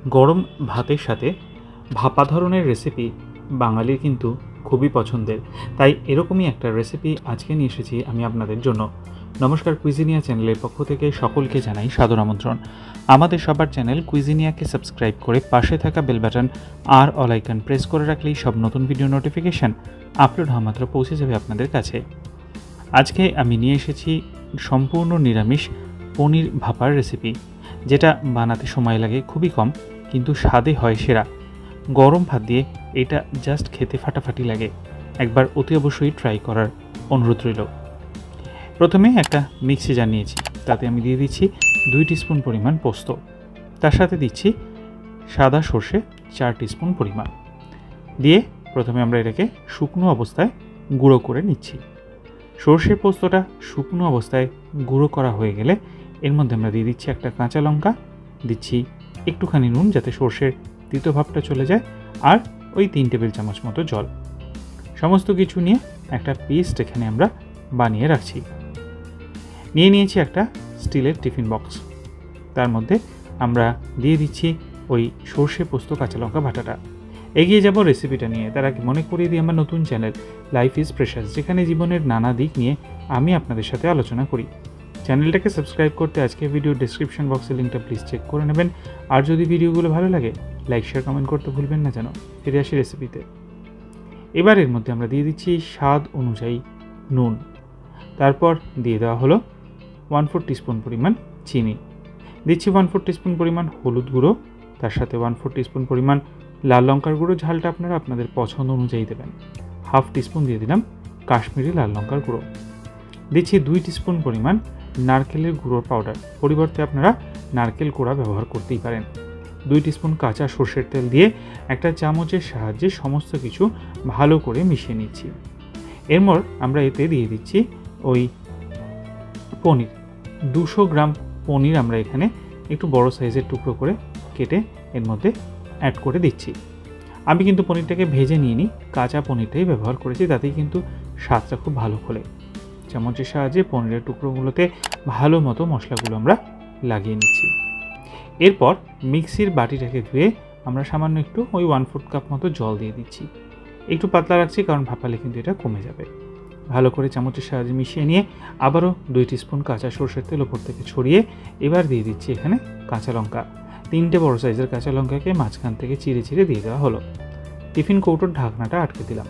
গরম ভাতের সাথে ভাপা ধরনের রেসিপি বাঙালির কিন্তু খুবই পছন্দের, তাই এরকমই একটা রেসিপি আজকে নিয়ে এসেছি আমি আপনাদের জন্য। নমস্কার, কুইজিনিয়া চ্যানেলের পক্ষ থেকে সকলকে জানাই সাদর আমন্ত্রণ। আমাদের সবার চ্যানেল কুইজিনিয়াকে সাবস্ক্রাইব করে পাশে থাকা বেল বাটন আর অল আইকন প্রেস করে রাখলেই সব নতুন ভিডিও নোটিফিকেশান আপলোড হওয়া মাত্র পৌঁছে যাবে আপনাদের কাছে। আজকে আমি নিয়ে এসেছি সম্পূর্ণ নিরামিষ পনির ভাপার রেসিপি, যেটা বানাতে সময় লাগে খুবই কম, কিন্তু স্বাদে হয় সেরা। গরম ভাত দিয়ে এটা জাস্ট খেতে ফাটাফাটি লাগে। একবার অতি অবশ্যই ট্রাই করার অনুরোধ রইল। প্রথমে একটা মিক্সি জার নিয়েছি, তাতে আমি দিয়ে দিচ্ছি 2 টিস্পুন পরিমাণ পোস্ত, তার সাথে দিচ্ছি সাদা সর্ষে 4 টিস্পুন পরিমাণ দিয়ে প্রথমে আমরা এটাকে শুকনো অবস্থায় গুঁড়ো করে নিচ্ছি। সর্ষে পোস্তটা শুকনো অবস্থায় গুঁড়ো করা হয়ে গেলে এর মধ্যে আমরা দিয়ে দিচ্ছি একটা কাঁচা লঙ্কা, দিচ্ছি একটুখানি নুন যাতে সর্ষের তিতো ভাবটা চলে যায়, আর ওই 3 টেবিল চামচ মতো জল। সমস্ত কিছু নিয়ে একটা পেস্ট এখানে আমরা বানিয়ে রাখছি। নিয়েছি একটা স্টিলের টিফিন বক্স, তার মধ্যে আমরা দিয়ে দিচ্ছি ওই সর্ষে পোস্ত কাঁচা লঙ্কা বাটাটা। এগিয়ে যাব রেসিপিটা নিয়ে, তার আগে মনে করিয়ে দিই আমার নতুন চ্যানেল লাইফ ইজ প্রেশাস, যেখানে জীবনের নানা দিক নিয়ে আমি আপনাদের সাথে আলোচনা করি। চ্যানেলটাকে সাবস্ক্রাইব করতে আজকে ভিডিও ডেসক্রিপশন বক্সের লিঙ্কটা প্লিজ চেক করে নেবেন। আর যদি ভিডিওগুলো ভালো লাগে লাইক শেয়ার কমেন্ট করতে ভুলবেন না যেন। ফিরে আসি রেসিপিতে। এবার এর মধ্যে আমরা দিয়ে দিচ্ছি স্বাদ অনুযায়ী নুন, তারপর দিয়ে দেওয়া হলো 1/4 টিস্পুন পরিমাণ চিনি, দিচ্ছি 1/4 টিস্পুন পরিমাণ হলুদ গুঁড়ো, তার সাথে 1/4 টিস্পুন পরিমাণ লাল লঙ্কার গুঁড়ো, ঝালটা আপনারা আপনাদের পছন্দ অনুযায়ী দেবেন। 1/2 টিস্পুন দিয়ে দিলাম কাশ্মীরি লাল লঙ্কার গুঁড়ো, দিচ্ছি 2 টিস্পুন পরিমাণ নারকেলের গুঁড়োর পাউডার, পরিবর্তে আপনারা নারকেল কোড়া ব্যবহার করতেই পারেন। 2 টিস্পুন কাঁচা সর্ষের তেল দিয়ে একটা চামচের সাহায্যে সমস্ত কিছু ভালো করে মিশিয়ে নিচ্ছি। এরপর আমরা এতে দিয়ে দিচ্ছি ওই পনির। 200 গ্রাম পনির আমরা এখানে একটু বড় সাইজের টুকরো করে কেটে এর মধ্যে অ্যাড করে দিচ্ছি। আমি কিন্তু পনিরটাকে ভেজে নিইনি, কাঁচা পনিরটাই ব্যবহার করেছি, তাতেই কিন্তু স্বাদটা খুব ভালো খোলে। চামচের সাহায্যে পনিরের টুকরোগুলোতে ভালো মতো মশলাগুলো আমরা লাগিয়ে নিচ্ছি। এরপর মিক্সির বাটিটাকে ধুয়ে আমরা সামান্য একটু ওই 1/4 কাপ মতো জল দিয়ে দিচ্ছি। একটু পাতলা রাখছি কারণ ভাপালে কিন্তু এটা কমে যাবে। ভালো করে চামচের সাহায্যে মিশিয়ে নিয়ে আবারও 2 টিস্পুন কাঁচা সর্ষের তেল ওপর থেকে ছড়িয়ে এবার দিয়ে দিচ্ছি এখানে কাঁচা লঙ্কা। 3টে বড় সাইজের কাঁচা লঙ্কাকে মাঝখান থেকে চিড়ে চিড়ে দিয়ে দেওয়া হলো। টিফিন কৌটোর ঢাকনাটা আটকে দিলাম।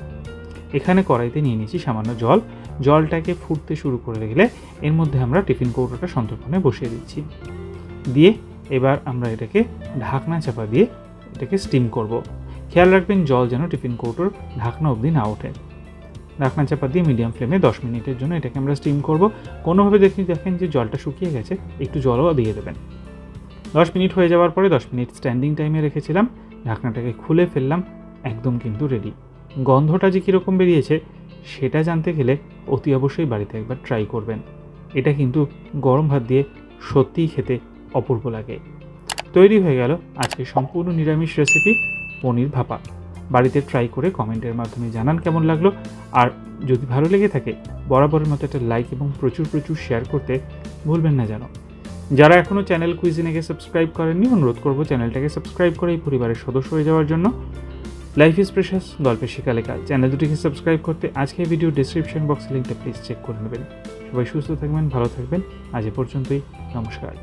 এখানে কড়াইতে নিয়ে নিয়েছি সামান্য জল। জলটাকে ফুটতে শুরু করে গেলে এর মধ্যে আমরা টিফিন কৌটোটা সন্তর্পণে বসিয়ে দিচ্ছি। দিয়ে এবার আমরা এটাকে ঢাকনা চাপা দিয়ে এটাকে স্টিম করব। খেয়াল রাখবেন জল যেন টিফিন কৌটোর ঢাকনা অবধি না ওঠে। ঢাকনা চাপা দিয়ে মিডিয়াম ফ্লেমে 10 মিনিটের জন্য এটাকে আমরা স্টিম করব। কোনোভাবে দেখেন যে জলটা শুকিয়ে গেছে, একটু জলও দিয়ে দেবেন। 10 মিনিট হয়ে যাওয়ার পরে 10 মিনিট স্ট্যান্ডিং টাইমে রেখেছিলাম, ঢাকনাটাকে খুলে ফেললাম। একদম কিন্তু রেডি। গন্ধটা যে কীরকম বেরিয়েছে সেটা জানতে গেলে অতি অবশ্যই বাড়িতে একবার ট্রাই করবেন। এটা কিন্তু গরম ভাত দিয়ে সত্যিই খেতে অপূর্ব লাগে। তৈরি হয়ে গেল আজকে সম্পূর্ণ নিরামিষ রেসিপি পনির ভাপা। বাড়িতে ট্রাই করে কমেন্টের মাধ্যমে জানান কেমন লাগলো। আর যদি ভালো লেগে থাকে বরাবরের মতো একটা লাইক এবং প্রচুর শেয়ার করতে ভুলবেন না যেন। যারা এখনও চ্যানেল কুইজিনেকে সাবস্ক্রাইব করেননি অনুরোধ করব চ্যানেলটাকে সাবস্ক্রাইব করে এই পরিবারের সদস্য হয়ে যাওয়ার জন্য। লাইফ ইজ প্রেশাস গল্পের শেখালেখা চ্যানেল দুটিকে সাবস্ক্রাইব করতে আজকের ভিডিও ডেসক্রিপশন বক্সে লিঙ্কটা প্লিজ চেক করে নেবেন। সবাই সুস্থ থাকবেন, ভালো থাকবেন। আজ এ পর্যন্তই, নমস্কার।